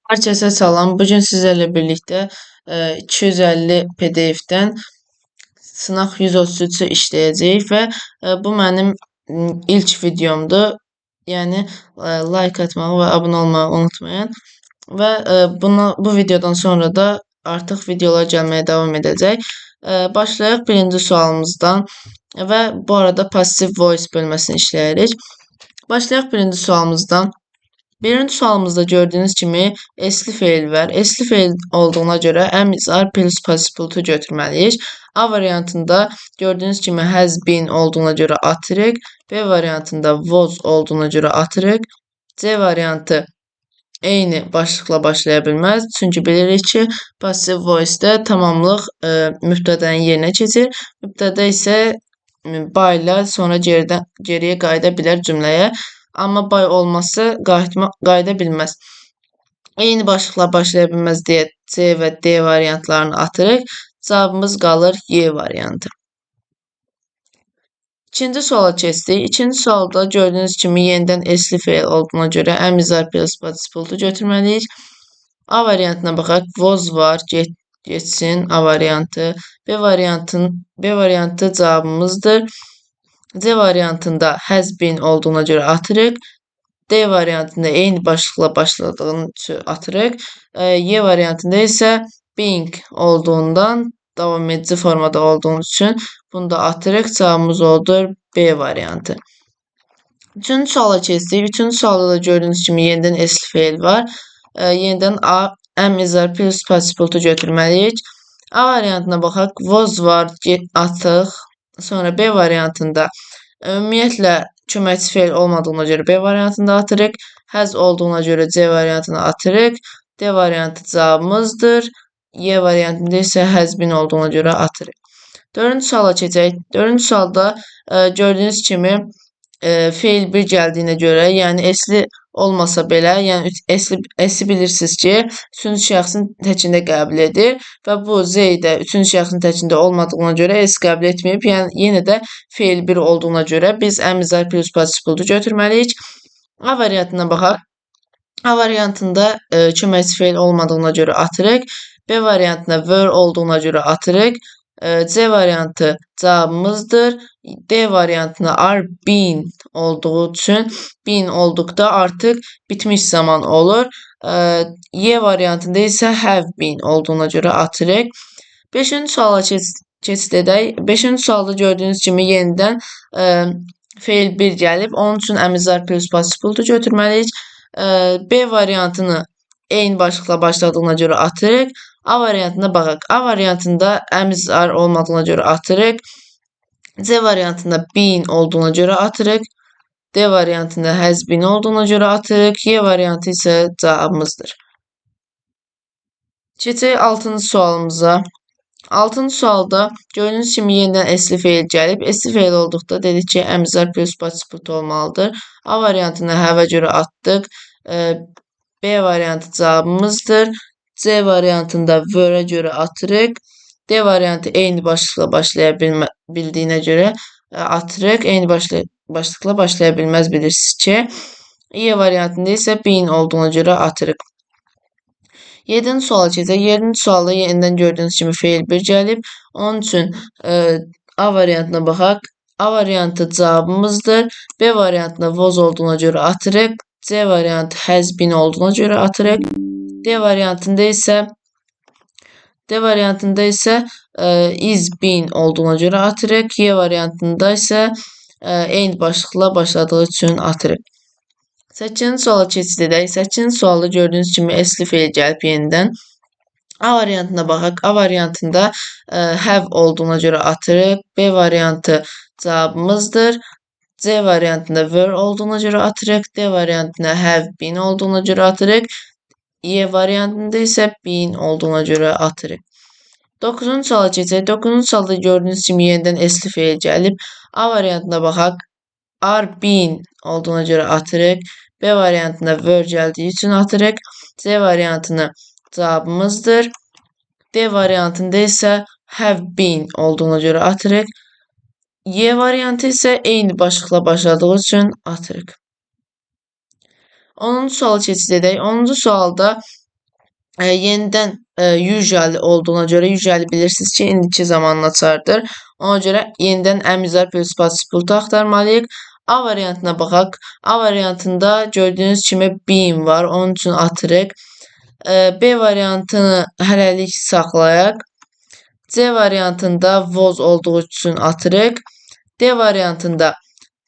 Herkese salam. Bugün sizlerle birlikte 250 PDF'den sınaq 133'ü işləyəcəyik və bu mənim ilk videomdur. Yəni like atmağı və abunə olmağı unutmayın. Və bu videodan sonra da artıq videolar gəlməyə davam edəcək. Başlayaq birinci sualımızdan və bu arada passive voice bölməsini işləyirik. Başlayaq birinci sualımızdan. Birinci sualımızda gördüğünüz kimi esli feil var. Esli feil olduğuna göre am is are plus participle to götürməliyik. A variantında gördüğünüz kimi has been olduğuna göre atırıq. B variantında was olduğuna göre atırıq. C variantı eyni başlıqla başlaya bilməz. Çünki bilirik ki, passive voice-də tamamlıq mübtədənin yerinə keçir. Mübtədə isə by ilə sonra geriyə qayıda bilər cümləyə. Amma by olması qayıda bilməz. Eyni başlıqla başlaya bilməz deyə C və D variantlarını atırıq. Cavabımız qalır Y variantı. İkinci suala keçdik. İkinci sualda gördüğünüz kimi yenidən esli feil olduğuna görə am is are plus participle götürməliyik. A variantına baxaq. Was var, geçsin A variantı. B variantı cavabımızdır. C variantında has been olduğuna göre atırıq. D variantında eyni başlıqla başladığını üçün atırıq. Y variantında isə being olduğundan davam edici formada olduğu üçün bunu da atırıq. Cavabımız oldur B variantı. Üçüncü suala keçdik. Üçüncü sualda da gördüğünüz kimi yenidən esli feil var. Yenidən am is are plus participle götürməliyik. A variantına baxaq. Was var, atıq. Sonra B variantında ümumiyyətlə köməkçi feil olmadığına görə B variantında atırıq. Has olduğuna görə C variantını atırıq. D variantı cavabımızdır. Y variantında isə has been olduğuna görə atırıq. Dördüncü suala keçək. Dördüncü sualda gördüğünüz kimi feil bir gəldiyinə görə, yəni esli olmasa belə, yəni esi bilirsiniz ki, üçüncü şəxsin təkində qəbul edir və bu Z də üçüncü şəxsin təkində olmadığına görə S qəbul etməyib. Yəni yenə də feil bir olduğuna görə biz am is are plus participle götürməliyik. A variantına baxaq. A variantında köməkçi feil olmadığına görə atırıq. B variantında were olduğuna görə atırıq. C variantı cavabımızdır. D variantında are been olduğu üçün been olduqda artıq bitmiş zaman olur. Y variantında isə have been olduğuna görə atırıq. 5-ci suala keçid edək. 5-ci sualda gördüyünüz kimi yenidən feil 1 gəlib. Onun üçün am is are plus participle götürməliyik. B variantını eyni başlıqla başladığına görə atırıq. A variantına baxaq. A variantında am is are olmadığına görə atırıq. C variantında been olduğuna görə atırıq. D variantında has been olduğuna görə atırıq. Y variantı isə cavabımızdır. Keçək 6-cı sualımıza. 6-cı sualda gördüyünüz kimi yenidən esli feil gəlib. Esli feil olduqda dedik ki, am is are plus participle olmalıdır. A variantını have-ə görə atdıq. B variantı cavabımızdır. C variantında were-ə görə atırıq. D variantı eyni başlıqla başlaya bildiyinə görə atırıq. Eyni başlıqla başlaya bilməz bilirsiniz ki. Y variantında isə been olduğuna görə atırıq. 7-ci suala keçək. 7-ci sualda yenidən gördüyünüz kimi feil 1 gəlib. Onun üçün A variantına baxaq. A variantı cavabımızdır. B variantında was olduğuna görə atırıq. C variantı has been olduğuna görə atırıq. D variantında isə is been olduğuna görə atırıq. Y variantında isə eyni başlıqla başladığı üçün atırıq. 8-ci suala keçid edək. 8-ci sualda gördüyünüz kimi esli feil gəlib yenidən. A variantına baxaq. A variantında have olduğuna görə atırıq. B variantı cavabımızdır. C variantında were olduğuna görə atırıq. D variantında have been olduğuna görə atırıq. Y variantında isə been olduğuna görə atırıq. 9-cu suala keçək. 9-cu sualda gördüyünüz kimi yenidən esli feil gəlib. A variantına baxaq. Are been olduğuna görə atırıq. B variantında were gəldiyi üçün atırıq. C variantını cavabımızdır. D variantında isə have been olduğuna görə atırıq. Y variantı isə eyni başlıqla başladığı üçün atırıq. 10-cu suala keçid edək. 10-cu sualda Yenidən usually olduğuna görə usually bilirsiniz ki, indiki zamanın açardır. Ona görə yenidən am is are plus participle axtarmalıyıq. A variantına baxaq. A variantında gördüyünüz kimi been var. Onun üçün atırıq. B variantını hələlik saxlayaq. C variantında was olduğu üçün atırıq. D variantında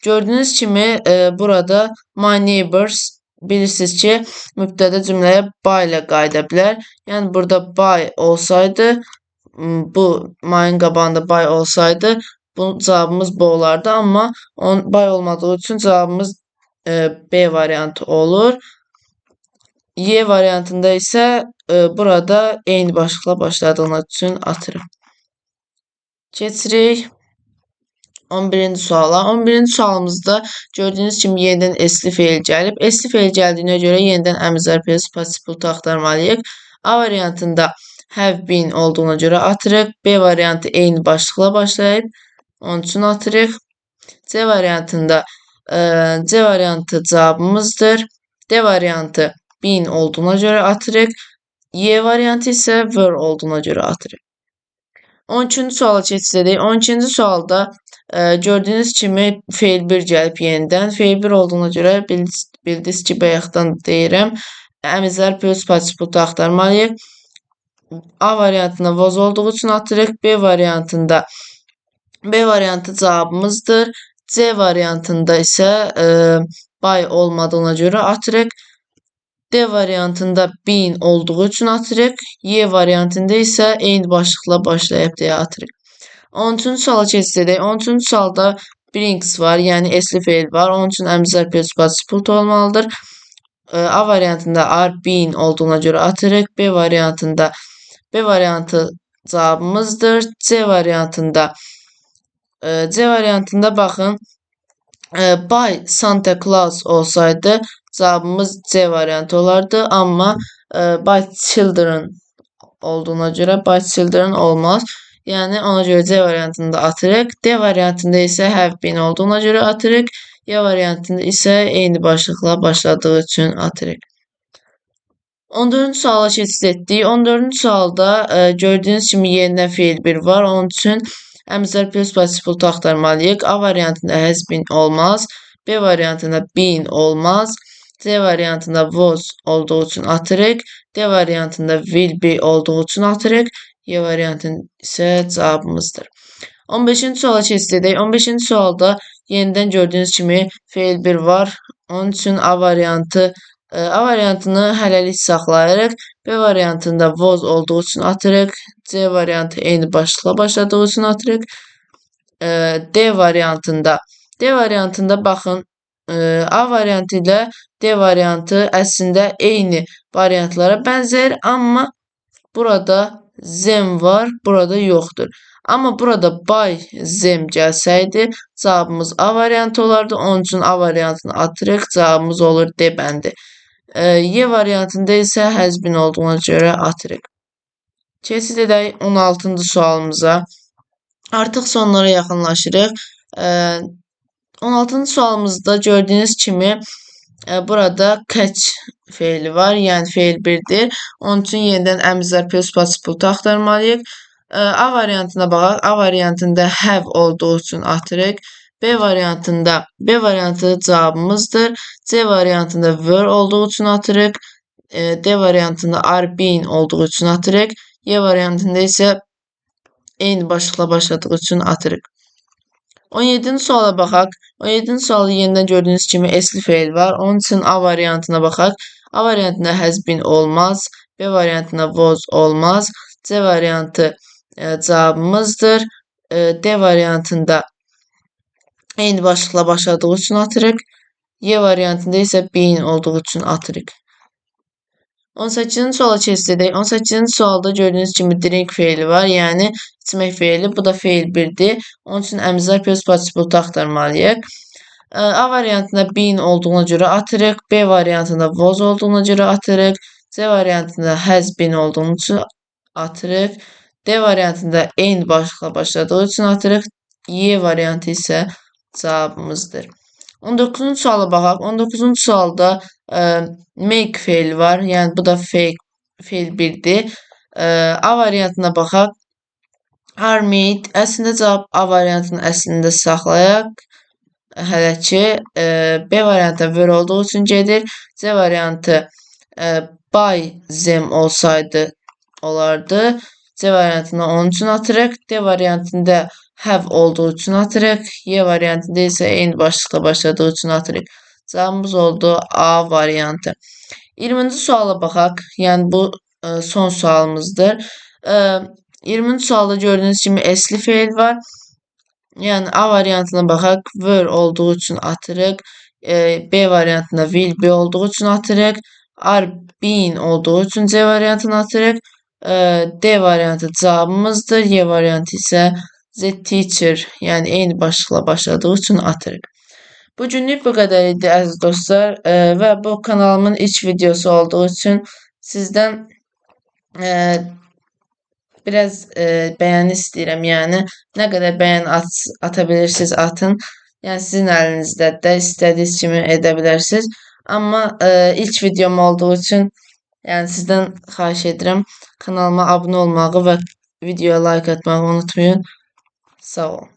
gördüyünüz kimi burada my neighbors bilirsiniz ki, mübtədə cümləyə by ilə qayıda bilər. Yəni burada by olsaydı, bu my'ın qabağında by olsaydı, bu cavabımız bu olardı. Amma by olmadığı üçün cavabımız B variantı olur. Y variantında isə burada eyni başlıqla başladığına üçün atırıq. Keçirik 11-ci suala. 11-ci sualımızda gördüyünüz kimi yenidən esli feil gəlib. Esli feil gəldiyinə görə yenidən am is are plus participle axtarmalıyıq. A variantında have been olduğuna görə atırıq. B variantı eyni başlıqla başlayıb. Onun üçün atırıq. C variantında C variantı cavabımızdır. D variantı been olduğuna görə atırıq. Y variantı isə were olduğuna görə atırıq. 13-cü suala keçirik. 12-ci sualda gördüyünüz kimi feil 1 gəlib yenidən. Feil 1 olduğuna görə bildiniz ki, bayaqdan deyirəm. Am is are plus participle axtarmalıyıq. A variantında was olduğu üçün atırıq. B variantı cavabımızdır. C variantında isə by olmadığına görə atırıq. D variantında been olduğu üçün atırıq. Y variantında isə eyni başlıqla başlayıb deyə atırıq. 13-cü suala keçsək, 13-cü sualda brings var, yəni esli feil var. Onun üçün am is are plus participle olmalıdır. A variantında are been olduğuna görə atırıq. B variantı cavabımızdır. C variantında baxın, by Santa Claus olsaydı cavabımız C variantı olardı. Amma by children olduğuna görə by children olmaz. Yəni ona görə C variantını da atırıq. D variantında isə have been olduğuna görə atırıq. Y variantında isə eyni başlıqla başladığı üçün atırıq. 14-cü suala keçid etdik. 14-cü sualda gördüyünüz kimi yenidən feil 1 var. Onun üçün am is are plus participle axtarmalıyıq. A variantında has been olmaz. B variantında been olmaz. C variantında was olduğu üçün atırıq. D variantında will be olduğu üçün atırıq. Y variantın isə cavabımızdır. 15-ci suala keçdik. 15-ci sualda yenidən gördüyünüz kimi feil 1 var. Onun üçün A variantını hələlik saxlayırıq. B variantında was olduğu üçün atırıq. C variantı eyni başlıqla başladığı üçün atırıq. D variantında baxın, A variantı ilə D variantı əslində eyni variantlara bənzər, amma burada them var, burada yoxdur. Amma burada by them gəlsəydi, cavabımız A variantı olardı. Onun üçün A variantını atırıq, cavabımız olur D bəndi. Y variantında isə has been olduğuna görə atırıq. Keçid edək 16-cı sualımıza. Artıq sonlara yaxınlaşırıq. 16-cı sualımızda gördüyünüz kimi burada catch feili var, yəni feil 1-dir. Onun üçün yenidən am is are plus participle axtarmalıyıq. A variantına baxaq. A variantında have olduğu üçün atırıq. B variantı cavabımızdır. C variantında were olduğu üçün atırıq. D variantında are been olduğu üçün atırıq. Y variantında isə eyni başlıqla başladığı üçün atırıq. 17-ci suala baxaq. 17-ci sualda yenidən gördüyünüz kimi esli feil var. Onun üçün A variantına baxaq. A variantında has been olmaz. B variantında was olmaz. C variantı cavabımızdır. D variantında eyni başlıqla başladığı üçün atırıq. Y variantında isə been olduğu üçün atırıq. 18-ci suala keçdik. 18-ci sualda gördüyünüz kimi drink feili var, yəni içmək feili. Bu da feil 1-dir. Onun üçün am is are plus participle axtarmalıyıq. A variantında been olduğuna görə atırıq. B variantında was olduğuna görə atırıq. C variantında has been olduğu üçün atırıq. D variantında eyni başlıqla başladığı üçün atırıq. Y variantı isə cavabımızdır. 19-cu suala baxaq. 19-cu sualda make feili var. Yəni bu da fake fe'l 1-dir. A variantına baxaq. Armid. Əslində cavab A variantının əslində saxlayaq. Hələ ki, B variantı were olduğu üçün gedir. C variantı by them olsaydı olardı. C variantını onun üçün atırıq. D variantında have olduğu üçün atırıq. Y variantında isə eyni başlıqla başladığı üçün atırıq. Cavabımız oldu A variantı. 20-ci suala baxaq. Yəni bu son sualımızdır. 20-ci sualda gördüyünüz kimi esli fe'l var. Yəni A variantına baxaq. Were olduğu üçün atırıq. B variantında will be olduğu üçün atırıq. Are being olduğu üçün C variantını atırıq. D variantı cavabımızdır. Y variantı isə the teacher, yəni eyni başlıqla başladığı üçün atırıq. Bu günlük bu qədər idi əziz dostlar və bu kanalımın ilk videosu olduğu üçün sizdən biraz bəyəni istəyirəm. Yəni nə qədər bəyən ata bilirsiniz atın. Yəni sizin əlinizdədir. İstədiyiniz kimi edə bilərsiniz. Amma ilk videom olduğu üçün yəni sizdən xahiş edirəm kanalıma abunə olmağı və videoya like atmağı unutmayın. Sağ olun.